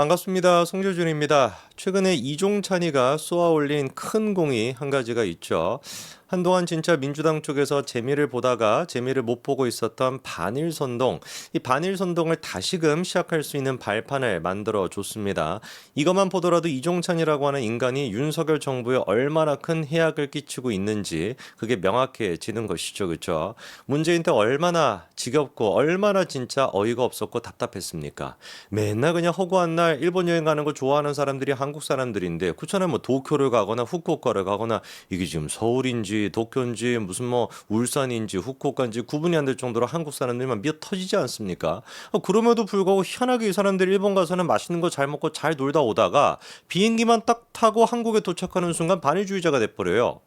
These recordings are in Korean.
반갑습니다. 송재준입니다. 최근에 이종찬이가 쏘아올린 큰 공이 한 가지가 있죠. 한동안 진짜 민주당 쪽에서 재미를 보다가 재미를 못 보고 있었던 반일 선동, 이 반일 선동을 다시금 시작할 수 있는 발판을 만들어 줬습니다. 이것만 보더라도 이종찬이라고 하는 인간이 윤석열 정부에 얼마나 큰 해악을 끼치고 있는지 그게 명확해지는 것이죠. 그렇죠? 문재인 때 얼마나 지겹고 얼마나 진짜 어이가 없었고 답답했습니까? 맨날 그냥 허구한 날 일본 여행 가는 거 좋아하는 사람들이 한국 사람들인데 그렇잖아요. 뭐 도쿄를 가거나 후쿠오카를 가거나 이게 지금 서울인지 도쿄인지 무슨 뭐 울산인지 후쿠오카인지 구분이 안 될 정도로 한국 사람들만 미어 터지지 않습니까? 그럼에도 불구하고 희한하게 이 사람들이 일본 가서는 맛있는 거 잘 먹고 잘 놀다 오다가 비행기만 딱 타고 한국에 도착하는 순간 반일주의자가 돼버려요.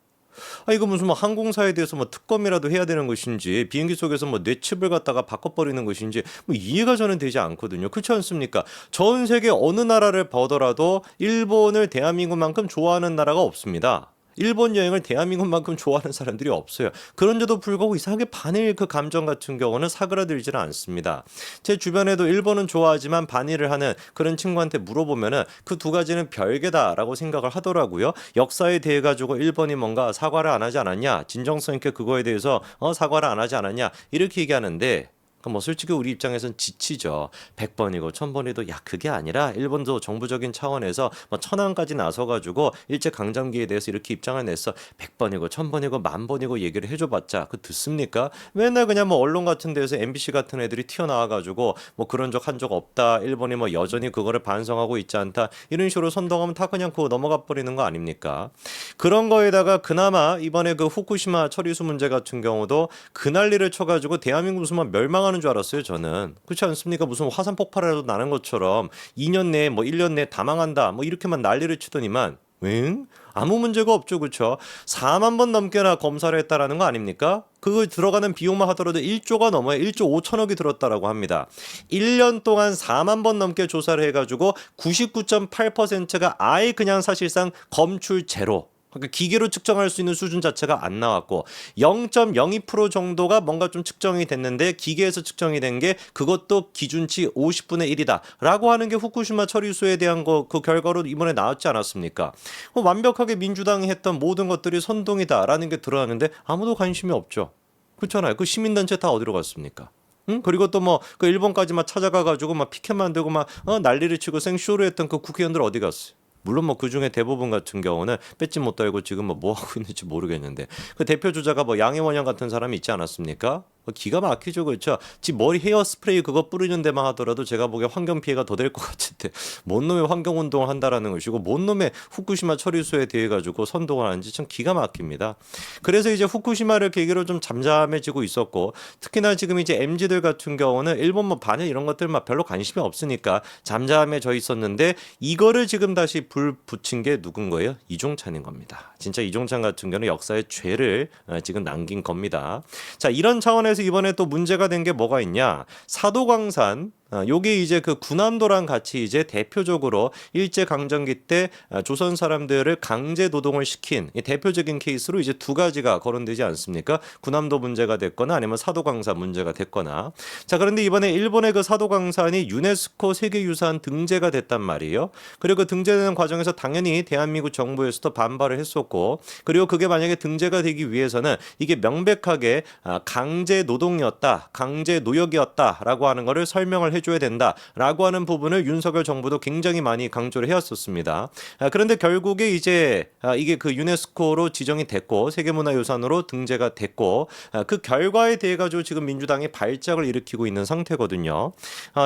이거 무슨 뭐 항공사에 대해서 뭐 특검이라도 해야 되는 것인지 비행기 속에서 뭐 뇌칩을 갖다가 바꿔버리는 것인지 뭐 이해가 저는 되지 않거든요. 그렇지 않습니까? 전 세계 어느 나라를 보더라도 일본을 대한민국만큼 좋아하는 나라가 없습니다. 일본 여행을 대한민국만큼 좋아하는 사람들이 없어요. 그런데도 불구하고 이상하게 반일 그 감정 같은 경우는 사그라들지는 않습니다. 제 주변에도 일본은 좋아하지만 반일을 하는 그런 친구한테 물어보면은 그 두 가지는 별개다라고 생각을 하더라고요. 역사에 대해 가지고 일본이 뭔가 사과를 안 하지 않았냐, 진정성 있게 그거에 대해서 사과를 안 하지 않았냐 이렇게 얘기하는데. 뭐 솔직히 우리 입장에선 지치죠. 100번이고 1000번이도 야 그게 아니라 일본도 정부적인 차원에서 뭐 천안까지 나서가지고 일제강점기에 대해서 이렇게 입장을 냈어. 100번이고 1000번이고 10,000번이고 얘기를 해줘봤자 그 듣습니까? 맨날 그냥 뭐 언론 같은 데서 MBC 같은 애들이 튀어나와가지고 뭐 그런 적 한 적 없다. 일본이 뭐 여전히 그거를 반성하고 있지 않다. 이런 식으로 선동하면 다 그냥 그거 넘어가 버리는 거 아닙니까? 그런 거에다가 그나마 이번에 그 후쿠시마 처리수 문제 같은 경우도 그 난리를 쳐가지고 대한민국 무슨 멸망하는 줄 알았어요. 저는 그렇지 않습니까? 무슨 화산 폭발이라도 나는 것처럼 2년 내에 뭐 1년 내에 다 망한다 뭐 이렇게만 난리를 치더니만 응? 아무 문제가 없죠. 그렇죠? 4만 번 넘게나 검사를 했다라는 거 아닙니까? 그거 들어가는 비용만 하더라도 1조가 넘어요. 1조 5천억이 들었다라고 합니다. 1년 동안 4만 번 넘게 조사를 해가지고 99.8%가 아예 그냥 사실상 검출 제로. 그러니까 기계로 측정할 수 있는 수준 자체가 안 나왔고 0.02% 정도가 뭔가 좀 측정이 됐는데 기계에서 측정이 된 게 그것도 기준치 50분의 1이다 라고 하는 게 후쿠시마 처리수에 대한 거 그 결과로 이번에 나왔지 않았습니까? 완벽하게 민주당이 했던 모든 것들이 선동이다라는 게 드러나는데 아무도 관심이 없죠. 그렇잖아요. 그 시민단체 다 어디로 갔습니까? 응? 그리고 또 뭐 그 일본까지 막 찾아가가지고 막 피켓 만들고 막 난리를 치고 생쇼를 했던 그 국회의원들 어디 갔어요? 물론 뭐 그중에 대부분 같은 경우는 뺏지 못 달고 지금 뭐 하고 있는지 모르겠는데 그 대표 주자가 뭐 양해원양 같은 사람이 있지 않았습니까? 기가 막히죠. 그렇죠? 지 머리 헤어 스프레이 그거 뿌리는 데만 하더라도 제가 보기에 환경 피해가 더 될 것 같은데 뭔 놈의 환경 운동을 한다라는 것이고 뭔 놈의 후쿠시마 처리수에 대해 가지고 선동을 하는지 참 기가 막힙니다. 그래서 이제 후쿠시마를 계기로 좀 잠잠해지고 있었고 특히나 지금 이제 MZ들 같은 경우는 일본 뭐 반일 이런 것들 막 별로 관심이 없으니까 잠잠해져 있었는데 이거를 지금 다시 불 붙인 게 누군 거예요? 이종찬인 겁니다. 진짜 이종찬 같은 경우는 역사의 죄를 지금 남긴 겁니다. 자, 이런 차원에서 이번에 또 문제가 된 게 뭐가 있냐? 사도광산 요게 이제 그 군함도랑 같이 이제 대표적으로 일제 강점기 때 조선 사람들을 강제 노동을 시킨 대표적인 케이스로 이제 두 가지가 거론되지 않습니까? 군함도 문제가 됐거나 아니면 사도광산 문제가 됐거나. 자, 그런데 이번에 일본의 그 사도광산이 유네스코 세계유산 등재가 됐단 말이에요. 그리고 그 등재되는 과정에서 당연히 대한민국 정부에서도 반발을 했었고, 그리고 그게 만약에 등재가 되기 위해서는 이게 명백하게 강제 노동이었다, 강제 노역이었다라고 하는 거를 설명을 해줘야 된다라고 하는 부분을 윤석열 정부도 굉장히 많이 강조를 해왔었습니다. 그런데 결국에 이제 이게 그 유네스코로 지정이 됐고 세계문화유산으로 등재가 됐고 그 결과에 대해 가지고 지금 민주당이 발작을 일으키고 있는 상태거든요.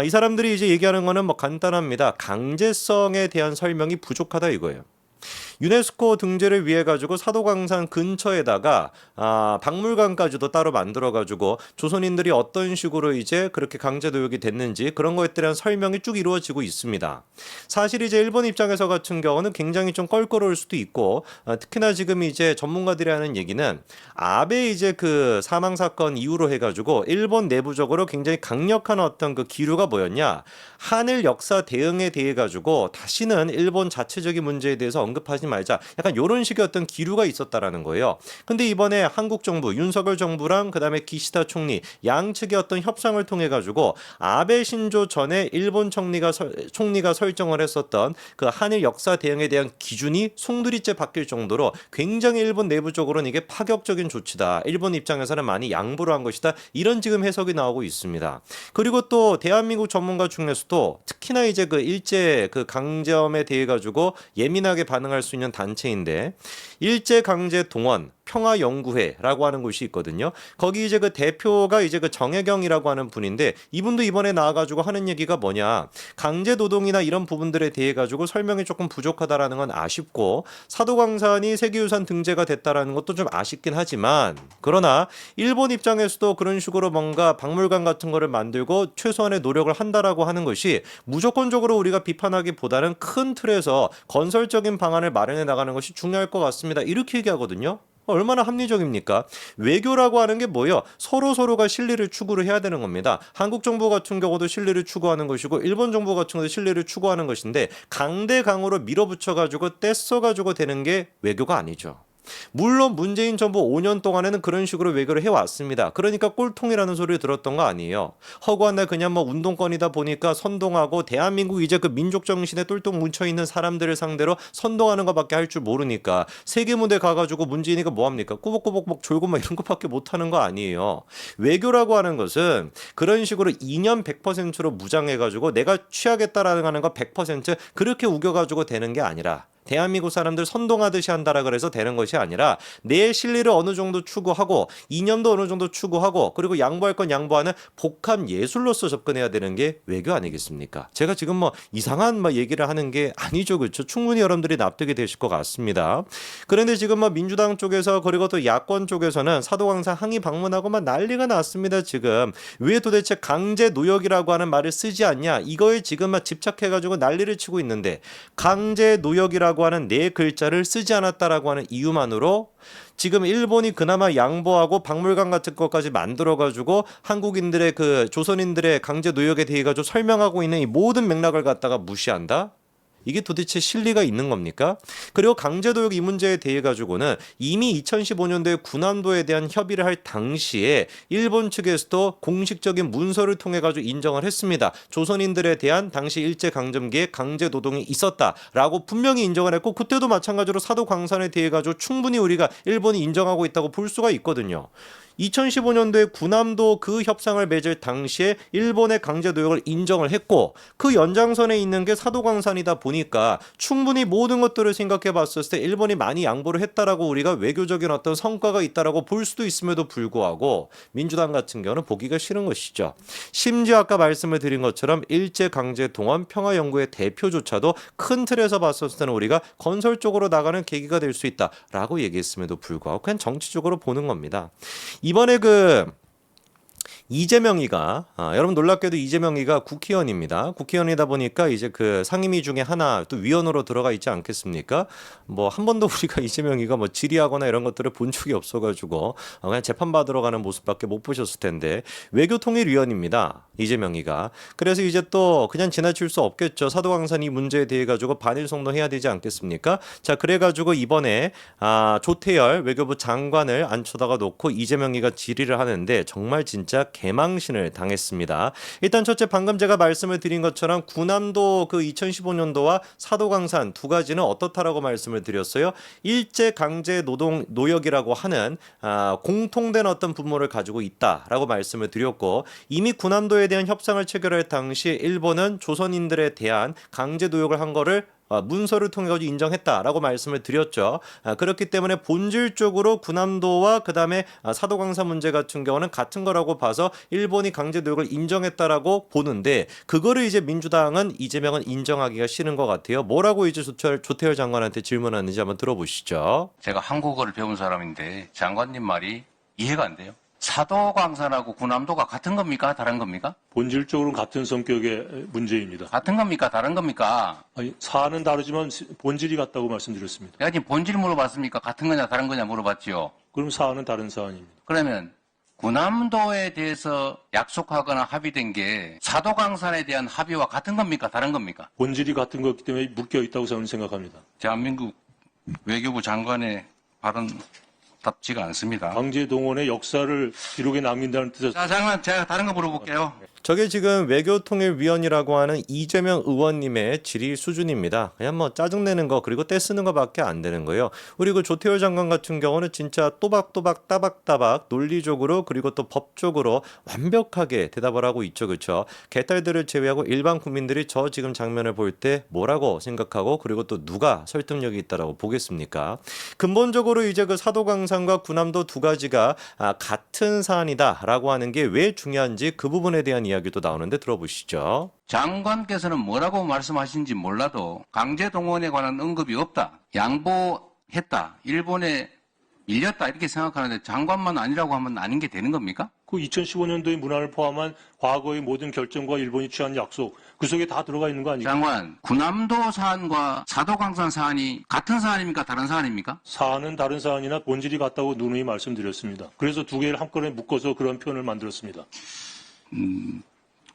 이 사람들이 이제 얘기하는 거는 뭐 간단합니다. 강제성에 대한 설명이 부족하다 이거예요. 유네스코 등재를 위해 가지고 사도광산 근처에다가 박물관까지도 따로 만들어 가지고 조선인들이 어떤 식으로 이제 그렇게 강제 노역이 됐는지 그런 것에 대한 설명이 쭉 이루어지고 있습니다. 사실 이제 일본 입장에서 같은 경우는 굉장히 좀 껄끄러울 수도 있고 특히나 지금 이제 전문가들이 하는 얘기는 아베 이제 그 사망 사건 이후로 해가지고 일본 내부적으로 굉장히 강력한 어떤 그 기류가 뭐였냐? 한일 역사 대응에 대해 가지고 다시는 일본 자체적인 문제에 대해서 언급하지 말자. 약간 이런 식의 어떤 기류가 있었다라는 거예요. 근데 이번에 한국 정부, 윤석열 정부랑 그다음에 기시다 총리 양측의 어떤 협상을 통해 가지고 아베 신조 전에 일본 총리가 설정을 했었던 그 한일 역사 대응에 대한 기준이 송두리째 바뀔 정도로 굉장히 일본 내부적으로는 이게 파격적인 조치다. 일본 입장에서는 많이 양보를 한 것이다. 이런 지금 해석이 나오고 있습니다. 그리고 또 대한민국 전문가 중에서도 특히나 이제 그 일제 그 강점에 대해 가지고 예민하게 반응할 수 있는 단체인데 일제 강제 동원 평화연구회라고 하는 곳이 있거든요. 거기 이제 그 대표가 이제 그 정혜경이라고 하는 분인데 이분도 이번에 나와가지고 하는 얘기가 뭐냐. 강제노동이나 이런 부분들에 대해 가지고 설명이 조금 부족하다라는 건 아쉽고 사도광산이 세계유산 등재가 됐다라는 것도 좀 아쉽긴 하지만 그러나 일본 입장에서도 그런 식으로 뭔가 박물관 같은 거를 만들고 최소한의 노력을 한다라고 하는 것이 무조건적으로 우리가 비판하기보다는 큰 틀에서 건설적인 방안을 마련해 나가는 것이 중요할 것 같습니다. 이렇게 얘기하거든요. 얼마나 합리적입니까? 외교라고 하는 게 뭐예요? 서로가 신뢰를 추구를 해야 되는 겁니다. 한국 정부 같은 경우도 신뢰를 추구하는 것이고 일본 정부 같은 경우도 신뢰를 추구하는 것인데 강대강으로 밀어붙여가지고 떼써가지고 되는 게 외교가 아니죠. 물론 문재인 정부 5년 동안에는 그런 식으로 외교를 해왔습니다. 그러니까 꼴통이라는 소리를 들었던 거 아니에요. 허구한 날 그냥 뭐 운동권이다 보니까 선동하고 대한민국 이제 그 민족 정신에 똘똘 뭉쳐있는 사람들을 상대로 선동하는 것밖에 할 줄 모르니까 세계 무대 가가지고 문재인이가 뭐합니까? 꾸벅꾸벅 졸고 막 이런 것밖에 못하는 거 아니에요. 외교라고 하는 것은 그런 식으로 2년 100%로 무장해가지고 내가 취하겠다라는 거 100% 그렇게 우겨가지고 되는 게 아니라 대한민국 사람들 선동하듯이 한다라 그래서 되는 것이 아니라 내 실리를 어느 정도 추구하고 이념도 어느 정도 추구하고 그리고 양보할 건 양보하는 복합 예술로서 접근해야 되는 게 외교 아니겠습니까? 제가 지금 뭐 이상한 뭐 얘기를 하는 게 아니죠. 그렇죠? 충분히 여러분들이 납득이 되실 것 같습니다. 그런데 지금 뭐 민주당 쪽에서 그리고 또 야권 쪽에서는 사도광산 항의 방문하고 막 난리가 났습니다. 지금 왜 도대체 강제 노역이라고 하는 말을 쓰지 않냐? 이거에 지금 막 집착해가지고 난리를 치고 있는데 강제 노역이라고 하는 네 글자를 쓰지 않았다라고 하는 이유만으로 지금 일본이 그나마 양보하고 박물관 같은 것까지 만들어가지고 한국인들의 그 조선인들의 강제 노역에 대해 가지고 설명하고 있는 이 모든 맥락을 갖다가 무시한다? 이게 도대체 실리가 있는 겁니까? 그리고 강제도역 이 문제에 대해 가지고는 이미 2015년도에 군함도에 대한 협의를 할 당시에 일본 측에서도 공식적인 문서를 통해 가지고 인정을 했습니다. 조선인들에 대한 당시 일제강점기에 강제노동이 있었다라고 분명히 인정을 했고 그때도 마찬가지로 사도광산에 대해 가지고 충분히 우리가 일본이 인정하고 있다고 볼 수가 있거든요. 2015년도에 군함도 그 협상을 맺을 당시에 일본의 강제노역을 인정을 했고 그 연장선에 있는 게 사도광산이다 보니까 충분히 모든 것들을 생각해 봤을 때 일본이 많이 양보를 했다라고 우리가 외교적인 어떤 성과가 있다라고 볼 수도 있음에도 불구하고 민주당 같은 경우는 보기가 싫은 것이죠. 심지어 아까 말씀을 드린 것처럼 일제강제동원 평화연구회 대표조차도 큰 틀에서 봤을 때는 우리가 건설적으로 나가는 계기가 될 수 있다라고 얘기했음에도 불구하고 그냥 정치적으로 보는 겁니다. 이번에 그 이재명이가 여러분 놀랍게도 이재명이가 국회의원입니다. 국회의원이다 보니까 이제 그 상임위 중에 하나 또 위원으로 들어가 있지 않겠습니까? 뭐 한 번도 우리가 이재명이가 뭐 질의하거나 이런 것들을 본 적이 없어가지고 그냥 재판 받으러 가는 모습밖에 못 보셨을 텐데 외교통일위원입니다. 이재명이가. 그래서 이제 또 그냥 지나칠 수 없겠죠. 사도광산 이 문제에 대해 가지고 반일성동해야 되지 않겠습니까? 자 그래가지고 이번에 조태열 외교부 장관을 앉혀다가 놓고 이재명이가 질의를 하는데 정말 진짜 개망신을 당했습니다. 일단 첫째 방금 제가 말씀을 드린 것처럼 군함도 그 2015년도와 사도광산 두 가지는 어떻다라고 말씀을 드렸어요. 일제 강제 노동 노역이라고 하는 공통된 어떤 분모를 가지고 있다라고 말씀을 드렸고 이미 군함도에 대한 협상을 체결할 당시 일본은 조선인들에 대한 강제 노역을 한 거를 문서를 통해 가지고 인정했다라고 말씀을 드렸죠. 그렇기 때문에 본질적으로 군함도와 그다음에 사도광산 문제 같은 경우는 같은 거라고 봐서 일본이 강제 노역을 인정했다라고 보는데 그거를 이제 민주당은 이재명은 인정하기가 싫은 것 같아요. 뭐라고 이제 조태열 장관한테 질문하는지 한번 들어보시죠. 제가 한국어를 배운 사람인데 장관님 말이 이해가 안 돼요. 사도광산하고 군함도가 같은 겁니까? 다른 겁니까? 본질적으로는 같은 성격의 문제입니다. 같은 겁니까? 다른 겁니까? 아니, 사안은 다르지만 본질이 같다고 말씀드렸습니다. 내가 지금 본질 물어봤습니까? 같은 거냐 다른 거냐 물어봤지요. 그럼 사안은 다른 사안입니다. 그러면 군함도에 대해서 약속하거나 합의된 게 사도광산에 대한 합의와 같은 겁니까? 다른 겁니까? 본질이 같은 거기 때문에 묶여 있다고 저는 생각합니다. 대한민국 외교부 장관의 발언답지가 않습니다. 강제 동원의 역사를 기록에 남긴다는 뜻에서 자, 장관, 제가 다른 거 물어볼게요. 저게 지금 외교통일위원이라고 하는 이재명 의원님의 질의 수준입니다. 그냥 뭐 짜증내는 거 그리고 떼쓰는 거밖에 안 되는 거예요. 우리 그 조태열 장관 같은 경우는 진짜 또박또박 따박따박 논리적으로 그리고 또 법적으로 완벽하게 대답을 하고 있죠. 그렇죠? 개딸들을 제외하고 일반 국민들이 저 지금 장면을 볼 때 뭐라고 생각하고 그리고 또 누가 설득력이 있다라고 보겠습니까? 근본적으로 이제 그 사도광산과 군함도 두 가지가 같은 사안이다라고 하는 게 왜 중요한지 그 부분에 대한 이야기도 나오는데 들어보시죠. 장관께서는 뭐라고 말씀하신지 몰라도 강제 동원에 관한 언급이 없다. 양보했다. 일본에 밀렸다. 이렇게 생각하는데 장관만 아니라고 하면 아닌 게 되는 겁니까? 그 2015년도의 문화를 포함한 과거의 모든 결정과 일본이 취한 약속 그 속에 다 들어가 있는 거 아닙니까? 장관, 군함도 사안과 사도광산 사안이 같은 사안입니까? 다른 사안입니까? 사안은 다른 사안이나 본질이 같다고 누누이 말씀드렸습니다. 그래서 두 개를 한꺼번에 묶어서 그런 표현을 만들었습니다.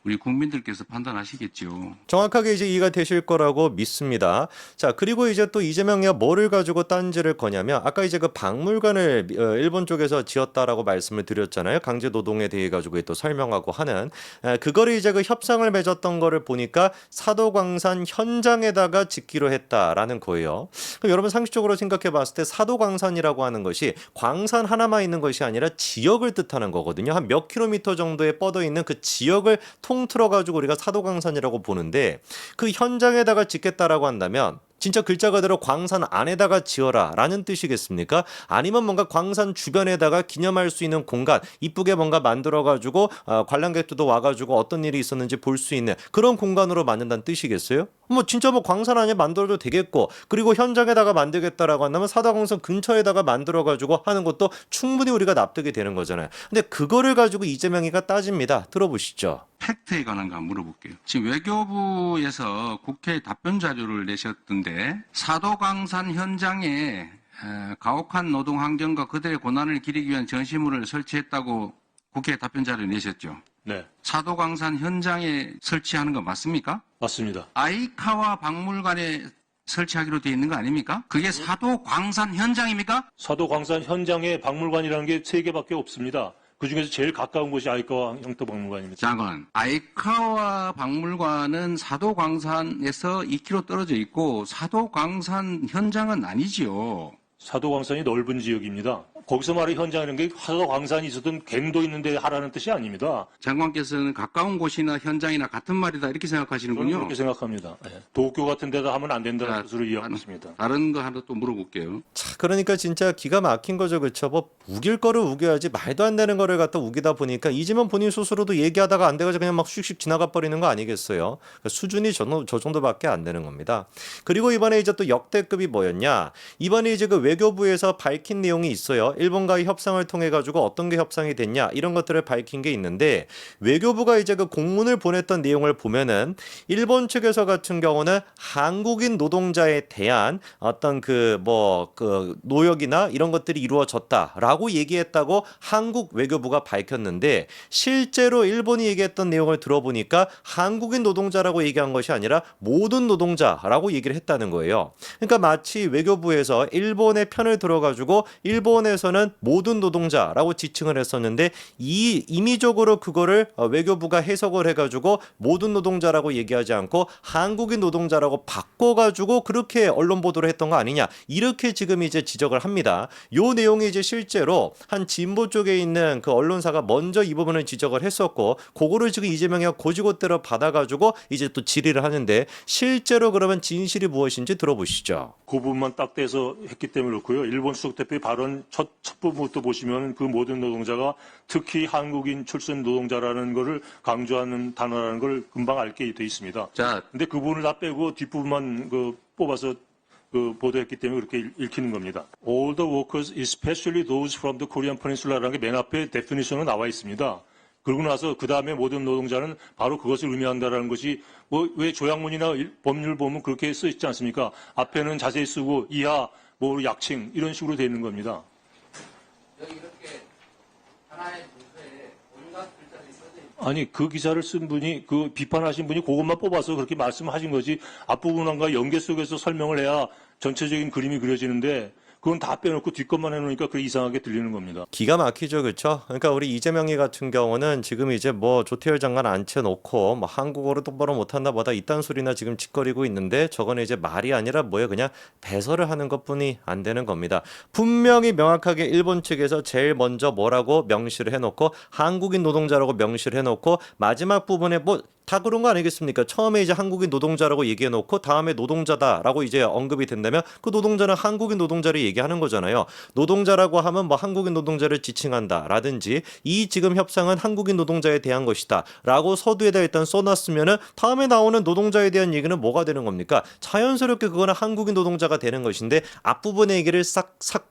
우리 국민들께서 판단하시겠죠. 정확하게 이제 이해가 되실 거라고 믿습니다. 자, 그리고 이제 또 이재명이 뭐를 가지고 딴지를 거냐면 아까 이제 그 박물관을 일본 쪽에서 지었다라고 말씀을 드렸잖아요. 강제 노동에 대해 가지고 또 설명하고 하는 그거를 이제 그 협상을 맺었던 거를 보니까 사도광산 현장에다가 짓기로 했다라는 거예요. 그럼 여러분 상식적으로 생각해 봤을 때 사도광산이라고 하는 것이 광산 하나만 있는 것이 아니라 지역을 뜻하는 거거든요. 한 몇 킬로미터 정도에 뻗어 있는 그 지역을 통틀어 가지고 우리가 사도광산이라고 보는데 그 현장에다가 짓겠다라고 한다면 진짜 글자 그대로 광산 안에다가 지어라 라는 뜻이겠습니까? 아니면 뭔가 광산 주변에다가 기념할 수 있는 공간 이쁘게 뭔가 만들어가지고 관람객들도 와가지고 어떤 일이 있었는지 볼 수 있는 그런 공간으로 만든다는 뜻이겠어요? 뭐 진짜 뭐 광산 안에 만들어도 되겠고 그리고 현장에다가 만들겠다라고 한다면 사도광산 근처에다가 만들어가지고 하는 것도 충분히 우리가 납득이 되는 거잖아요. 근데 그거를 가지고 이재명이가 따집니다. 들어보시죠. 팩트에 관한 거 한번 물어볼게요. 지금 외교부에서 국회에 답변 자료를 내셨던데 사도광산 현장에 가혹한 노동 환경과 그들의 고난을 기리기 위한 전시물을 설치했다고 국회에 답변 자료 내셨죠. 네, 사도광산 현장에 설치하는 거 맞습니까? 맞습니다. 아이카와 박물관에 설치하기로 되어 있는 거 아닙니까? 그게 사도광산 현장입니까? 사도광산 현장에 박물관이라는 게 세 개밖에 없습니다. 그 중에서 제일 가까운 곳이 아이카와 형토박물관입니다. 장관, 아이카와 박물관은 사도광산에서 2km 떨어져 있고 사도광산 현장은 아니지요. 사도광산이 넓은 지역입니다. 거기서 말하는 현장이라는 게 사도광산이 있었던 갱도 있는데 하라는 뜻이 아닙니다. 장관께서는 가까운 곳이나 현장이나 같은 말이다 이렇게 저는 생각하시는군요. 그렇게 생각합니다. 도쿄 같은 데다 하면 안 된다는 자, 뜻으로 이해하고 있습니다. 다른 거 하나 또 물어볼게요. 자, 그러니까 진짜 기가 막힌 거죠. 그렇죠? 뭐 우길 거를 우겨야지 말도 안 되는 거를 갖다 우기다 보니까 이재명 본인 스스로도 얘기하다가 안 돼가지고 그냥 막 슉슉 지나가 버리는 거 아니겠어요? 그러니까 수준이 저 정도밖에 안 되는 겁니다. 그리고 이번에 이제 또 역대급이 뭐였냐? 이번에 이제 그 외교부에서 밝힌 내용이 있어요. 일본과의 협상을 통해 가지고 어떤 게 협상이 됐냐 이런 것들을 밝힌 게 있는데 외교부가 이제 그 공문을 보냈던 내용을 보면은 일본 측에서 같은 경우는 한국인 노동자에 대한 어떤 그 노역이나 이런 것들이 이루어졌다라고 얘기했다고 한국 외교부가 밝혔는데 실제로 일본이 얘기했던 내용을 들어보니까 한국인 노동자라고 얘기한 것이 아니라 모든 노동자라고 얘기를 했다는 거예요. 그러니까 마치 외교부에서 일본의 편을 들어가지고 일본에서는 모든 노동자라고 지칭을 했었는데 이 임의적으로 그거를 외교부가 해석을 해가지고 모든 노동자라고 얘기하지 않고 한국인 노동자라고 바꿔가지고 그렇게 언론 보도를 했던 거 아니냐 이렇게 지금 이제 지적을 합니다. 요 내용이 이제 실제로 한 진보 쪽에 있는 그 언론사가 먼저 이 부분을 지적을 했었고 그거를 지금 이재명이 고지고대로 받아가지고 이제 또 질의를 하는데 실제로 그러면 진실이 무엇인지 들어보시죠. 그 부분만 딱 떼서 했기 때문에 그렇고요. 일본 수석 대표의 발언 첫 부분부터 보시면 그 모든 노동자가 특히 한국인 출신 노동자라는 것을 강조하는 단어라는 걸 금방 알게 돼 있습니다. 자, 근데 그 부분을 다 빼고 뒷부분만 뽑아서 보도했기 때문에 그렇게 읽히는 겁니다. All the workers, especially those from the Korean Peninsula라는 게 맨 앞에 데피니션으로 나와 있습니다. 그러고 나서 그 다음에 모든 노동자는 바로 그것을 의미한다라는 것이 왜 조약문이나 법률 보면 그렇게 써 있지 않습니까? 앞에는 자세히 쓰고 이하 약칭 이런 식으로 되어 있는 겁니다. 여기 이렇게 하나의 문서에 온갖 글자들이 써져 있고 아니 그 기사를 쓴 분이 비판하신 분이 그것만 뽑아서 그렇게 말씀하신 거지 앞부분과 연계 속에서 설명을 해야 전체적인 그림이 그려지는데 그건 다 빼놓고 뒷것만 해놓으니까 그게 이상하게 들리는 겁니다. 기가 막히죠, 그렇죠? 그러니까 우리 이재명이 같은 경우는 지금 이제 뭐 조태열 장관 앉혀놓고 뭐 한국어를 똑바로 못한다 뭐다 이딴 소리나 지금 짓거리고 있는데 저거는 이제 말이 아니라 뭐예요? 그냥 배설을 하는 것뿐이 안 되는 겁니다. 분명히 명확하게 일본 측에서 제일 먼저 뭐라고 명시를 해놓고 한국인 노동자라고 명시를 해놓고 마지막 부분에 뭐 다 그런 거 아니겠습니까? 처음에 이제 한국인 노동자라고 얘기해놓고 다음에 노동자다라고 이제 언급이 된다면 그 노동자는 한국인 노동자를 얘기하는 거잖아요. 노동자라고 하면 뭐 한국인 노동자를 지칭한다라든지 이 지금 협상은 한국인 노동자에 대한 것이다라고 서두에다 일단 써놨으면은 다음에 나오는 노동자에 대한 얘기는 뭐가 되는 겁니까? 자연스럽게 그거는 한국인 노동자가 되는 것인데 앞부분의 얘기를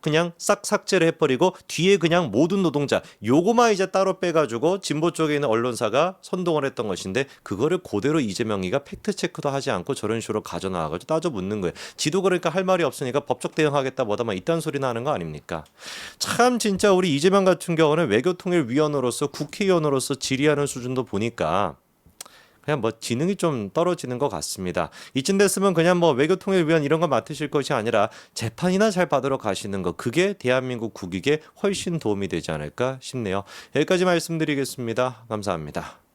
그냥 싹 삭제를 해버리고 뒤에 그냥 모든 노동자 요거만 이제 따로 빼가지고 진보 쪽에 있는 언론사가 선동을 했던 것인데 그거를 그대로 이재명이가 팩트 체크도 하지 않고 저런 식으로 가져나와가지고 따져 묻는 거예요. 지도 그러니까 할 말이 없으니까 법적 대응하겠다 뭐다 막 이딴 소리나 하는 거 아닙니까? 참 진짜 우리 이재명 같은 경우는 외교통일위원으로서 국회의원으로서 질의하는 수준도 보니까 그냥 뭐 지능이 좀 떨어지는 것 같습니다. 이쯤 됐으면 그냥 뭐 외교통일위원 이런 거 맡으실 것이 아니라 재판이나 잘 받으러 가시는 거 그게 대한민국 국익에 훨씬 도움이 되지 않을까 싶네요. 여기까지 말씀드리겠습니다. 감사합니다.